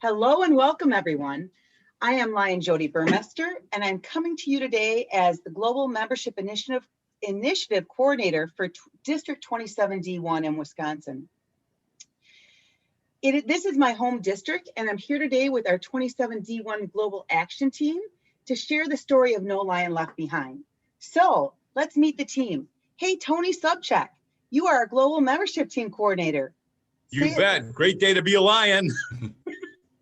Hello and welcome, everyone. I am Lion Jodi Burmester, and I'm coming to you today as the Global Membership Initiative Coordinator for District 27D1 in Wisconsin. This is my home district, and I'm here today with our 27D1 Global Action Team to share the story of No Lion Left Behind. So let's meet the team. Hey, Tony Sobczak, you are our Global Membership Team Coordinator. You bet. Great day to be a Lion.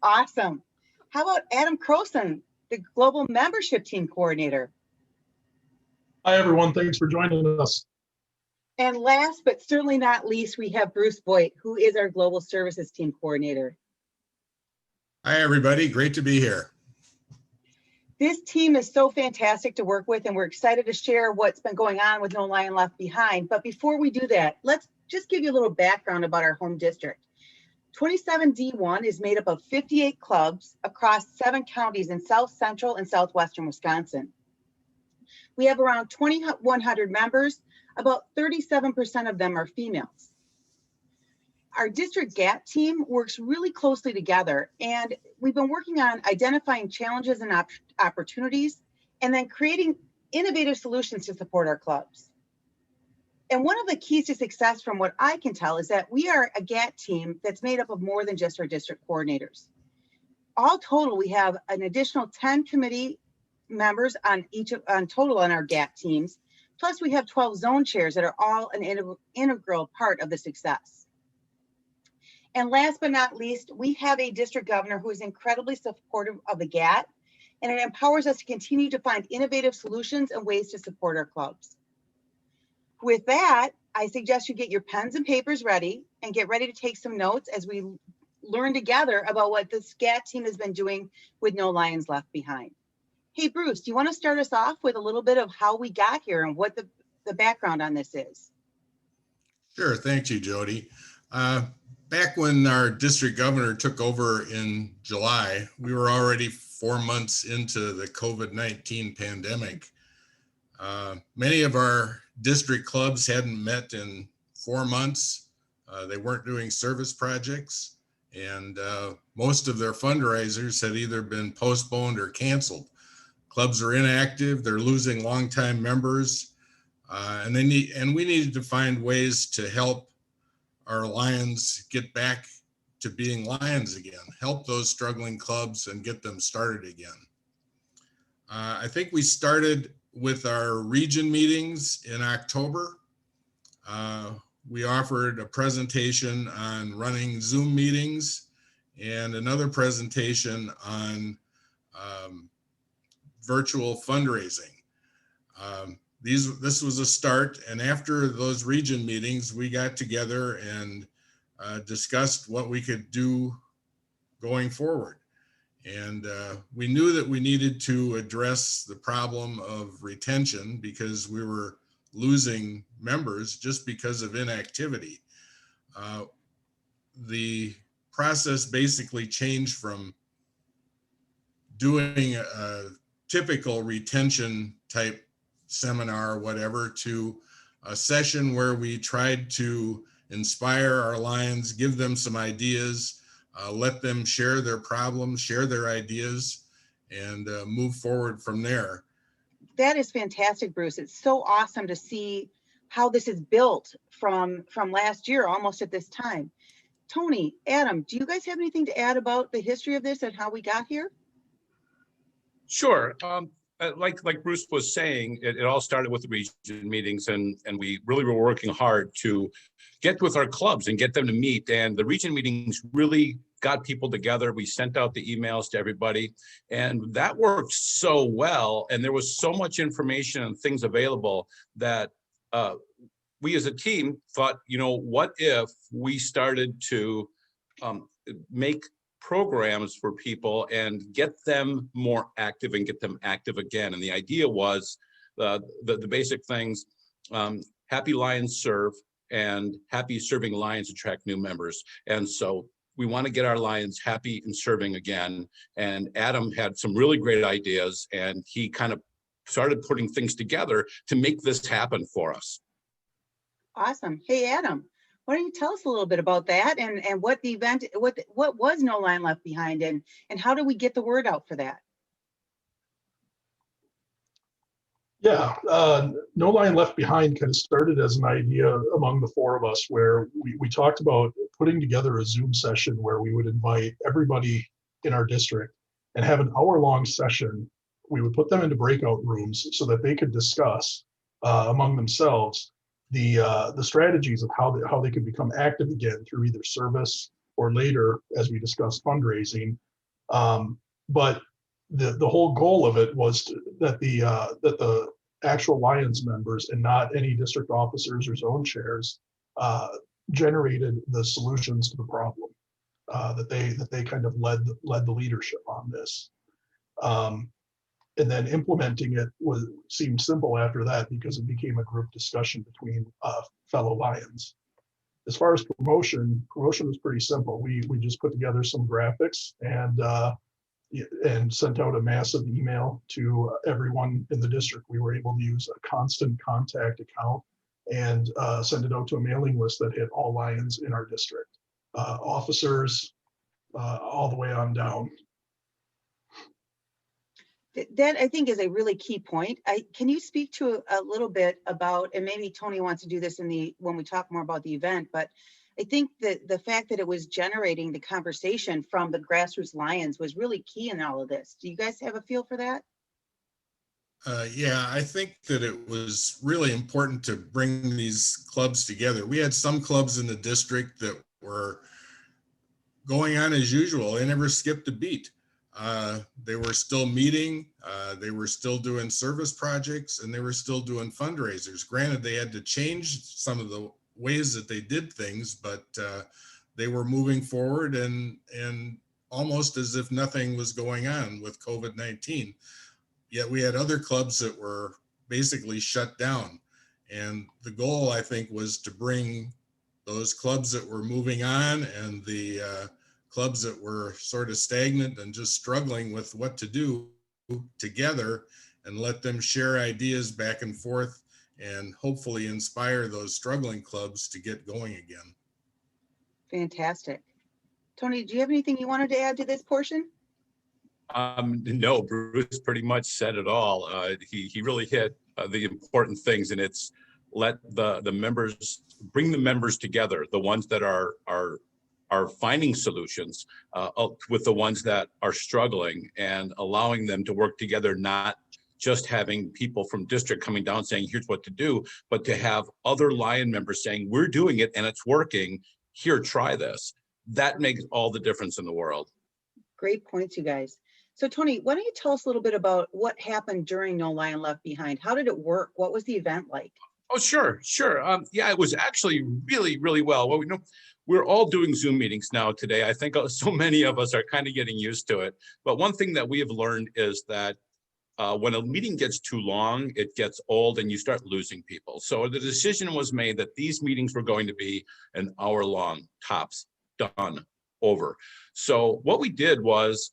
Awesome. How about Adam Crowson, the Global Membership Team Coordinator? Hi, everyone. Thanks for joining us. And last but certainly not least, we have Bruce Voight, who is our Global Services Team Coordinator. Hi, everybody. Great to be here. This team is so fantastic to work with, and we're excited to share what's been going on with No Lion Left Behind. But before we do that, let's just give you a little background about our home district. 27D1 is made up of 58 clubs across 7 counties in South Central and Southwestern Wisconsin. We have around 2,100 members. About 37% of them are females. Our district GAT team works really closely together, and we've been working on identifying challenges and opportunities, and then creating innovative solutions to support our clubs. And one of the keys to success, from what I can tell, is that we are a GAT team that's made up of more than just our district coordinators. All total, we have an additional 10 committee members on total on our GAT teams. Plus, we have 12 zone chairs that are all an integral part of the success. And last but not least, we have a district governor who is incredibly supportive of the GAT, and it empowers us to continue to find innovative solutions and ways to support our clubs. With that, I suggest you get your pens and papers ready and get ready to take some notes as we learn together about what the GAT team has been doing with No Lions Left Behind. Hey, Bruce, do you want to start us off with a little bit of how we got here and what the background on this is? Sure. Thank you, Jodi. Back when our district governor took over in July, we were already 4 months into the COVID-19 pandemic. Many of our district clubs hadn't met in 4 months. They weren't doing service projects, and most of their fundraisers had either been postponed or canceled. Clubs are inactive, they're losing longtime members, and we needed to find ways to help our Lions get back to being Lions again, help those struggling clubs and get them started again. I think we started with our region meetings in October. We offered a presentation on running Zoom meetings and another presentation on virtual fundraising. This was a start, and after those region meetings, we got together and discussed what we could do going forward. And we knew that we needed to address the problem of retention because we were losing members just because of inactivity. The process basically changed from doing a typical retention type seminar or whatever to a session where we tried to inspire our Lions, give them some ideas, let them share their problems, share their ideas, and move forward from there. That is fantastic, Bruce. It's so awesome to see how this is built from last year, almost at this time. Tony, Adam, do you guys have anything to add about the history of this and how we got here? Sure. Like Bruce was saying, it all started with the region meetings, and we really were working hard to get with our clubs and get them to meet. And the region meetings really got people together. We sent out the emails to everybody, and that worked so well. And there was so much information and things available that we as a team thought, what if we started to make programs for people and get them more active and get them active again. And the idea was the basic things, happy Lions serve, and happy serving Lions attract new members. And so we want to get our Lions happy and serving again. And Adam had some really great ideas, and he kind of started putting things together to make this happen for us. Awesome. Hey, Adam, Why don't you tell us a little bit about that and what the event, what was No Line Left Behind, and how do we get the word out for that? Yeah, No Line Left Behind kind of started as an idea among the four of us where we talked about putting together a Zoom session where we would invite everybody in our district and have an hour-long session. We would put them into breakout rooms so that they could discuss among themselves the strategies of how they could become active again through either service or later, as we discussed, fundraising. But the whole goal of it was that the actual Lions members and not any district officers or zone chairs generated the solutions to the problem. That they kind of led the leadership on this. And then implementing it seemed simple after that because it became a group discussion between fellow Lions. As far as promotion was pretty simple. We just put together some graphics and sent out a massive email to everyone in the district. We were able to use a constant contact account and send it out to a mailing list that hit all Lions in our district, officers, all the way on down. That I think is a really key point. Can you speak to a little bit about, and maybe Tony wants to do this when we talk more about the event, but I think that the fact that it was generating the conversation from the grassroots Lions was really key in all of this. Do you guys have a feel for that? Yeah, I think that it was really important to bring these clubs together. We had some clubs in the district that were going on as usual. They never skipped a beat. They were still meeting, they were still doing service projects, and they were still doing fundraisers. Granted, they had to change some of the ways that they did things, but they were moving forward and almost as if nothing was going on with COVID-19. Yet we had other clubs that were basically shut down. And the goal, I think, was to bring those clubs that were moving on and the clubs that were sort of stagnant and just struggling with what to do together and let them share ideas back and forth and hopefully inspire those struggling clubs to get going again. Fantastic. Tony, do you have anything you wanted to add to this portion? No, Bruce pretty much said it all. He really hit the important things, and it's let the members bring the members together, the ones that are finding solutions with the ones that are struggling, and allowing them to work together, not just having people from district coming down saying, here's what to do, but to have other Lion members saying, we're doing it and it's working, here, try this. That makes all the difference in the world. Great points, you guys. So Tony, why don't you tell us a little bit about what happened during No Lion Left Behind? How did it work? What was the event like? Oh, sure. Yeah, it was actually really, really well. Well, we're all doing Zoom meetings now today. I think so many of us are kind of getting used to it. But one thing that we have learned is that when a meeting gets too long, it gets old and you start losing people. So the decision was made that these meetings were going to be an hour long, tops, done, over. So what we did was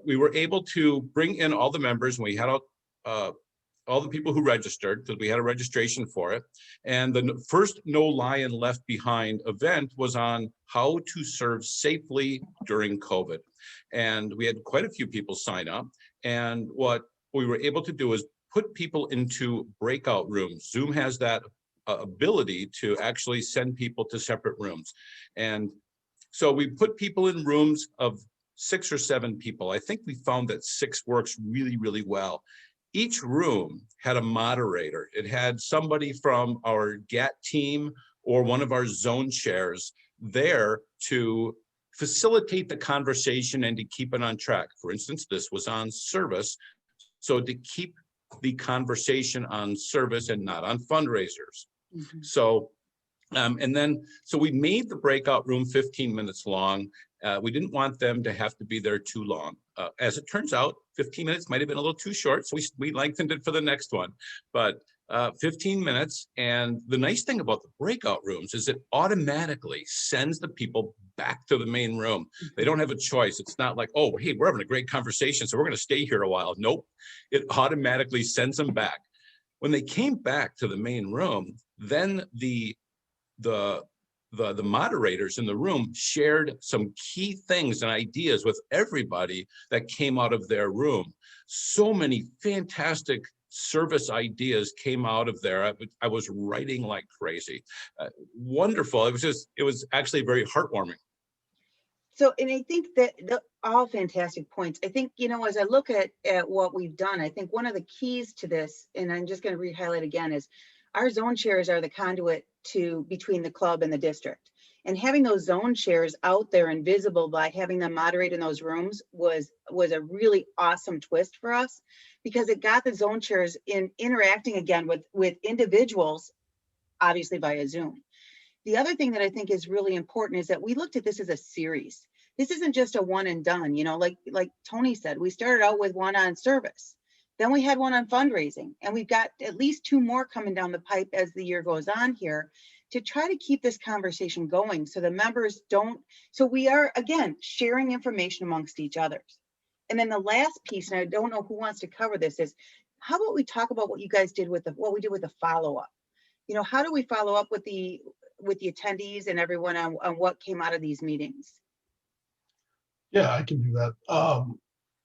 we were able to bring in all the members, and we had all the people who registered, because we had a registration for it. And the first No Lion Left Behind event was on how to serve safely during COVID. And we had quite a few people sign up. And what we were able to do is put people into breakout rooms. Zoom has that ability to actually send people to separate rooms. And so we put people in rooms of 6 or 7 people. I think we found that 6 works really, really well. Each room had a moderator. It had somebody from our GAT team or one of our zone chairs there to facilitate the conversation and to keep it on track. For instance, this was on service. So to keep the conversation on service and not on fundraisers. Mm-hmm. So we made the breakout room 15 minutes long. We didn't want them to have to be there too long. As it turns out, 15 minutes might have been a little too short, so we lengthened it for the next one. But 15 minutes, and the nice thing about the breakout rooms is it automatically sends the people back to the main room. They don't have a choice. It's not like, oh, hey, we're having a great conversation, so we're going to stay here a while. Nope, it automatically sends them back. When they came back to the main room, then the the moderators in the room shared some key things and ideas with everybody that came out of their room. So many fantastic service ideas came out of there. I was writing like crazy. Wonderful. It was actually very heartwarming. So, and I think that all fantastic points. I think, as I look at what we've done, I think one of the keys to this, and I'm just going to re-highlight again, is our zone chairs are the conduit between the club and the district. And having those zone chairs out there and visible by having them moderate in those rooms was a really awesome twist for us, because it got the zone chairs interacting again with individuals, obviously via Zoom. The other thing that I think is really important is that we looked at this as a series. This isn't just a one and done, like Tony said, we started out with one on service. Then we had one on fundraising, and we've got at least 2 more coming down the pipe as the year goes on here to try to keep this conversation going so the members so we are, again, sharing information amongst each other. And then the last piece, and I don't know who wants to cover this, is how about we talk about what you guys did what we did with the follow-up? How do we follow up with the attendees and everyone on what came out of these meetings? Yeah, I can do that.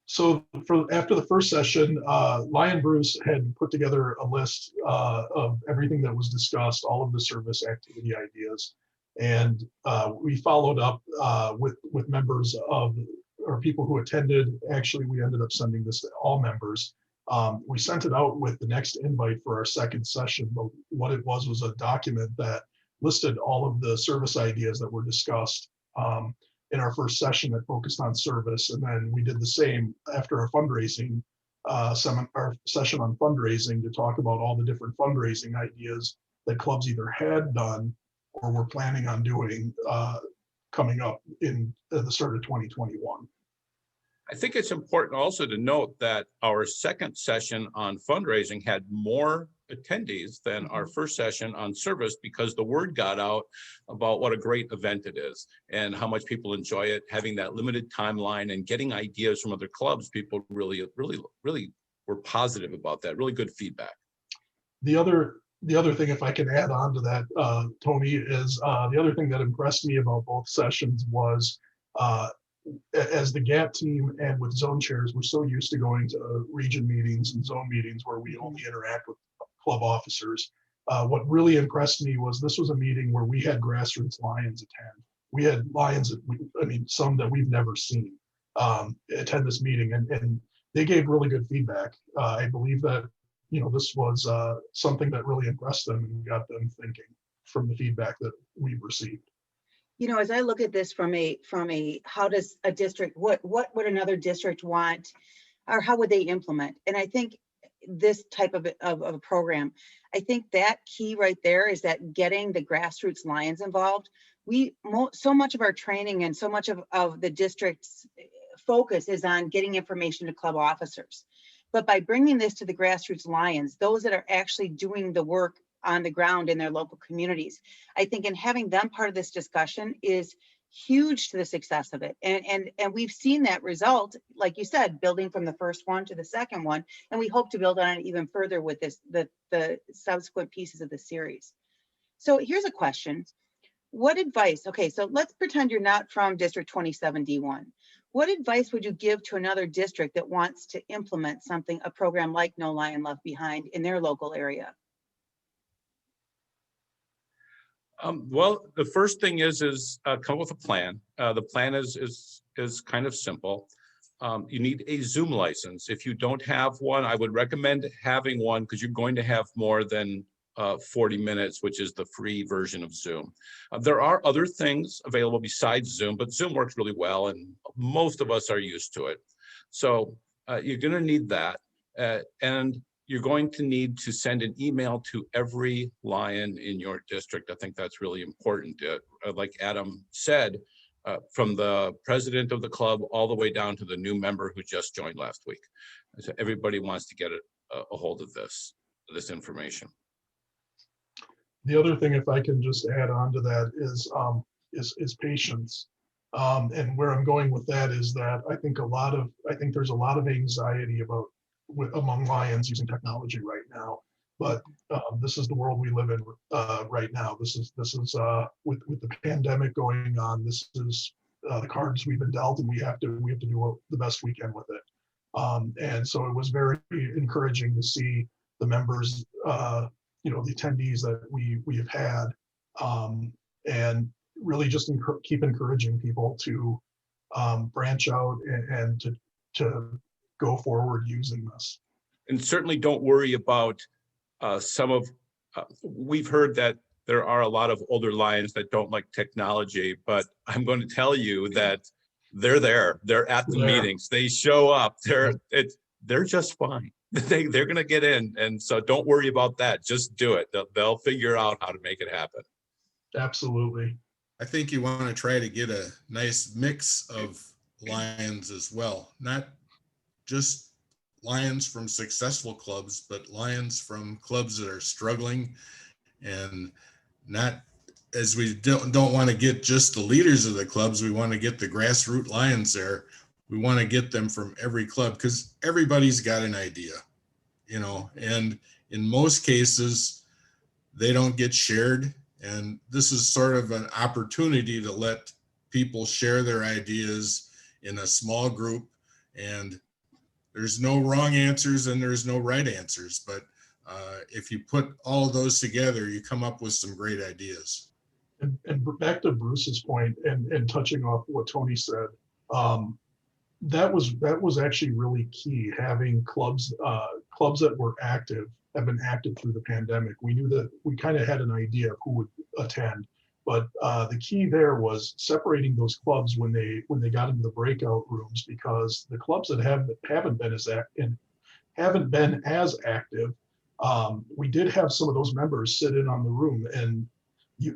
So after the first session, Lion Bruce had put together a list of everything that was discussed, all of the service activity ideas. And we followed up with members or people who attended. Actually, we ended up sending this to all members. We sent it out with the next invite for our second session, but what it was a document that listed all of the service ideas that were discussed in our first session that focused on service. And then we did the same after our fundraising our session on fundraising to talk about all the different fundraising ideas that clubs either had done or were planning on doing coming up at the start of 2021. I think it's important also to note that our second session on fundraising had more attendees than our first session on service, because the word got out about what a great event it is and how much people enjoy it, having that limited timeline and getting ideas from other clubs. People really were positive about that. Really good feedback. The other thing, if I can add on to that, Tony, is the other thing that impressed me about both sessions was as the GAT team and with zone chairs, we're so used to going to region meetings and zone meetings where we only interact with club officers. What really impressed me was this was a meeting where we had grassroots Lions attend. We had Lions, some that we've never seen attend this meeting, and they gave really good feedback. I believe that this was something that really impressed them and got them thinking from the feedback that we've received. As I look at this from a how does a district, what would another district want, or how would they implement? And I think this type of a program, I think that key right there is that getting the grassroots Lions involved. So much of our training and so much of the district's focus is on getting information to club officers. But by bringing this to the grassroots Lions, those that are actually doing the work on the ground in their local communities, I think, and having them part of this discussion is huge to the success of it. And we've seen that result, like you said, building from the first one to the second one, and we hope to build on it even further with the subsequent pieces of the series. So here's a question. What advice, okay, so let's pretend you're not from District 27D1. What advice would you give to another district that wants to implement a program like No Lion Left Behind in their local area? Well, the first thing is come up with a plan. The plan is kind of simple. You need a Zoom license. If you don't have one, I would recommend having one, because you're going to have more than 40 minutes, which is the free version of Zoom. There are other things available besides Zoom, but Zoom works really well, and most of us are used to it. So you're going to need that, and you're going to need to send an email to every Lion in your district. I think that's really important. Like Adam said, from the president of the club all the way down to the new member who just joined last week. So everybody wants to get a hold of this information. The other thing, if I can just add on to that, is patience. And where I'm going with that is that I think there's a lot of anxiety among Lions using technology right now. but this is the world we live in right now. This is with the pandemic going on. This is the cards we've been dealt, and we have to do the best we can with it. And so it was very encouraging to see the members, the attendees that we have had, and really just keep encouraging people to branch out and to go forward using this. And certainly don't worry about we've heard that there are a lot of older Lions that don't like technology, but I'm going to tell you that they're there. They're at the meetings. They show up. They're just fine. They're going to get in. And so don't worry about that. Just do it. They'll figure out how to make it happen. Absolutely. I think you want to try to get a nice mix of Lions as well, not just Lions from successful clubs, but Lions from clubs that are struggling, and not, as we don't want to get just the leaders of the clubs, we want to get the grassroots Lions there. We want to get them from every club, because everybody's got an idea, and in most cases they don't get shared. And this is sort of an opportunity to let people share their ideas in a small group. And there's no wrong answers and there's no right answers. But if you put all of those together, you come up with some great ideas. And back to Bruce's point, and touching off what Tony said, that was actually really key. Having clubs that were active, have been active through the pandemic. We knew that we kind of had an idea of who would attend, but the key there was separating those clubs when they got into the breakout rooms, because the clubs that haven't been as active, we did have some of those members sit in on the room and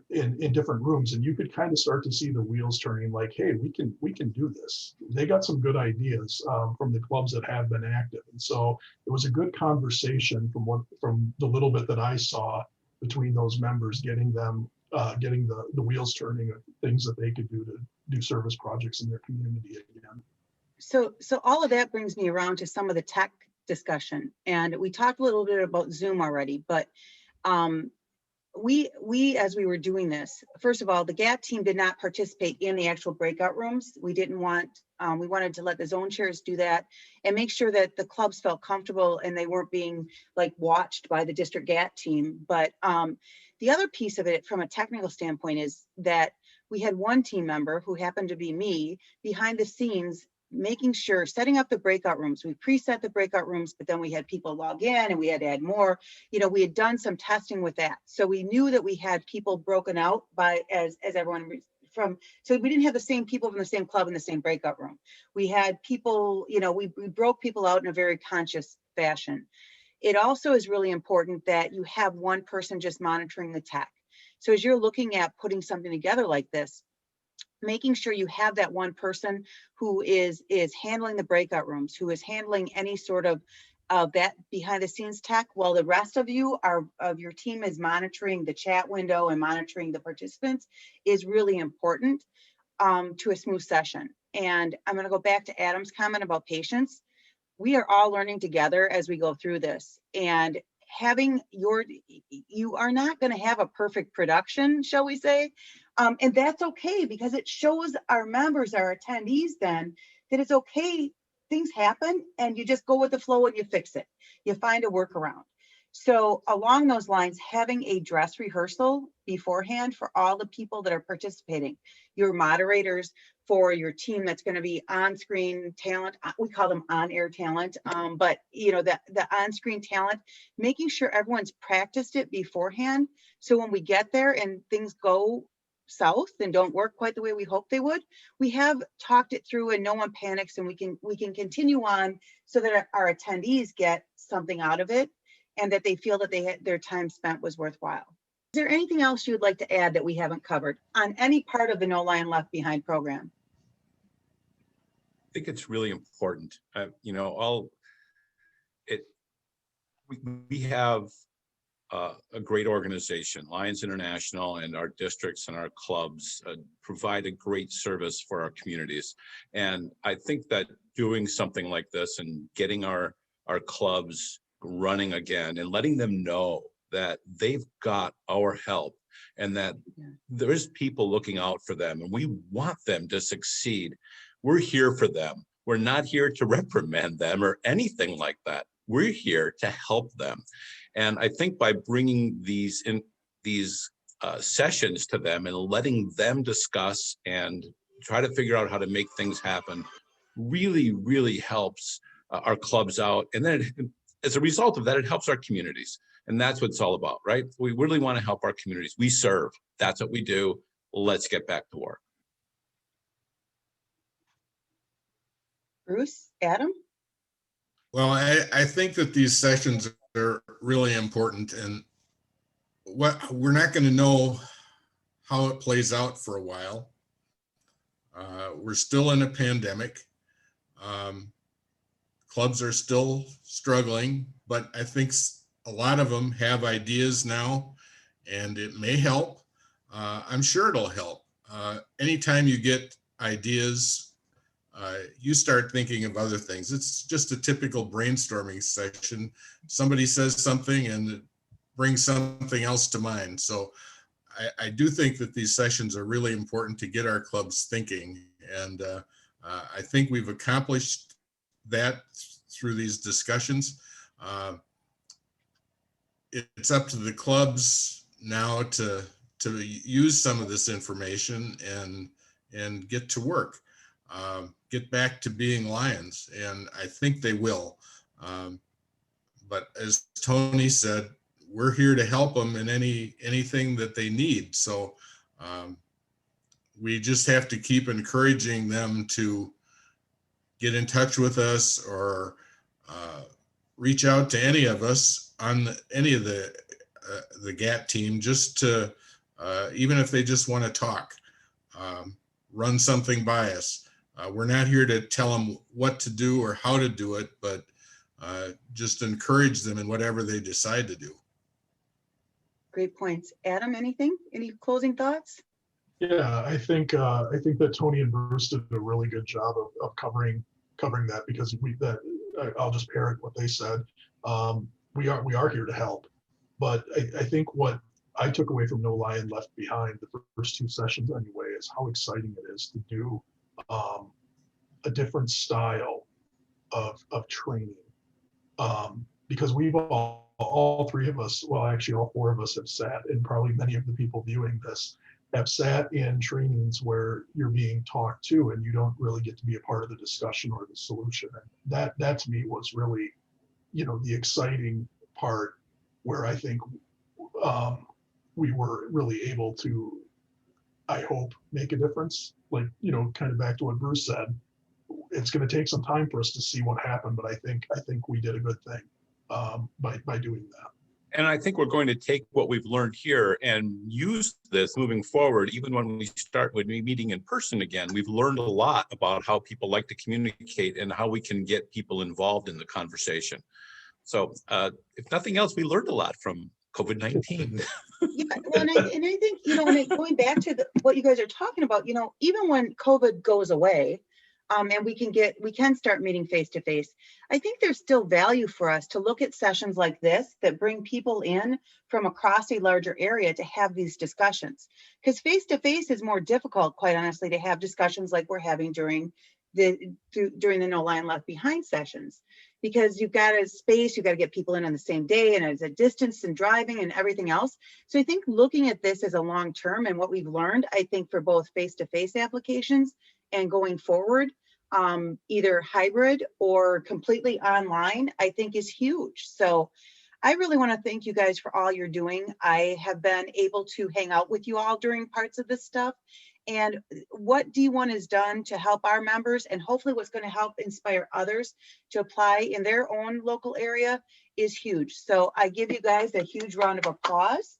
in different rooms, and you could kind of start to see the wheels turning, like, hey, we can do this. They got some good ideas from the clubs that have been active. And so it was a good conversation from the little bit that I saw between those members, getting the wheels turning of things that they could do to do service projects in their community again. So all of that brings me around to some of the tech discussion, and we talked a little bit about Zoom already, but we as we were doing this, first of all, the GAT team did not participate in the actual breakout rooms. We didn't want, we wanted to let the zone chairs do that and make sure that the clubs felt comfortable and they weren't being like watched by the district GAT team. But the other piece of it from a technical standpoint is that we had one team member, who happened to be me, behind the scenes, making sure, setting up the breakout rooms. We preset the breakout rooms, but then we had people log in and we had to add more. We had done some testing with that. So we knew that we had people broken out by as everyone from, so we didn't have the same people from the same club in the same breakout room. We had people, we broke people out in a very conscious fashion. It also is really important that you have one person just monitoring the tech. So as you're looking at putting something together like this, making sure you have that one person who is handling the breakout rooms, who is handling any sort of that behind the scenes tech, while the rest of your team is monitoring the chat window and monitoring the participants, is really important to a smooth session. And I'm going to go back to Adam's comment about patience. We are all learning together as we go through this, and you are not going to have a perfect production, shall we say, and that's okay, because it shows our members, our attendees, then that it's okay. Things happen and you just go with the flow and you fix it. You find a workaround. So along those lines, having a dress rehearsal beforehand for all the people that are participating, your moderators, for your team that's going to be on-screen talent, we call them on-air talent, but the on-screen talent, making sure everyone's practiced it beforehand, so when we get there and things go south and don't work quite the way we hope they would, we have talked it through and no one panics, and we can continue on so that our attendees get something out of it and that they feel that their time spent was worthwhile. Is there anything else you would like to add that we haven't covered on any part of the No Lion Left Behind program? I think it's really important. We have a great organization, Lions International, and our districts and our clubs provide a great service for our communities. And I think that doing something like this and getting our clubs running again and letting them know that they've got our help and that there's people looking out for them and we want them to succeed. We're here for them. We're not here to reprimand them or anything like that. We're here to help them. And I think by bringing these sessions to them and letting them discuss and try to figure out how to make things happen really, really helps our clubs out. And then as a result of that, it helps our communities. And that's what it's all about, right? We really want to help our communities. We serve. That's what we do. Let's get back to work. Bruce, Adam? Well, I think that these sessions are really important, and we're not going to know how it plays out for a while. We're still in a pandemic. Clubs are still struggling, but I think a lot of them have ideas now, and it may help. I'm sure it'll help. Anytime you get ideas, you start thinking of other things. It's just a typical brainstorming session. Somebody says something and it brings something else to mind. So I do think that these sessions are really important to get our clubs thinking. And I think we've accomplished that through these discussions. It's up to the clubs now to use some of this information and get to work. Get back to being lions, and I think they will. But as Tony said, we're here to help them in anything that they need. So we just have to keep encouraging them to get in touch with us or reach out to any of us on any of the GAT team, just to even if they just want to talk, run something by us. We're not here to tell them what to do or how to do it, but just encourage them in whatever they decide to do. Great points. Adam, anything? Any closing thoughts? Yeah, I think that Tony and Bruce did a really good job of covering that, because I'll just parrot what they said. We are here to help, but I think what I took away from No Lion Left Behind, the first two sessions anyway, is how exciting it is to do a different style of training, because we've all three of us, well, actually all four of us have sat, and probably many of the people viewing this have sat in trainings where you're being talked to and you don't really get to be a part of the discussion or the solution. And that to me was really, the exciting part, where I think we were really able to, I hope, make a difference. Like, kind of back to what Bruce said, it's going to take some time for us to see what happened, but I think we did a good thing by doing that. And I think we're going to take what we've learned here and use this moving forward. Even when we start with meeting in person again, we've learned a lot about how people like to communicate and how we can get people involved in the conversation. So if nothing else, we learned a lot from COVID-19. Yeah, well, and I think, going back to what you guys are talking about, even when COVID goes away, and we can start meeting face to face, I think there's still value for us to look at sessions like this that bring people in from across a larger area to have these discussions. Because face to face is more difficult, quite honestly, to have discussions like we're having during the No Lion Left Behind sessions, because you've got a space, you've got to get people in on the same day, and it's a distance and driving and everything else. So I think looking at this as a long term and what we've learned, I think for both face to face applications and going forward, either hybrid or completely online, I think is huge. So I really want to thank you guys for all you're doing. I have been able to hang out with you all during parts of this stuff. And what D1 has done to help our members, and hopefully what's going to help inspire others to apply in their own local area, is huge. So I give you guys a huge round of applause.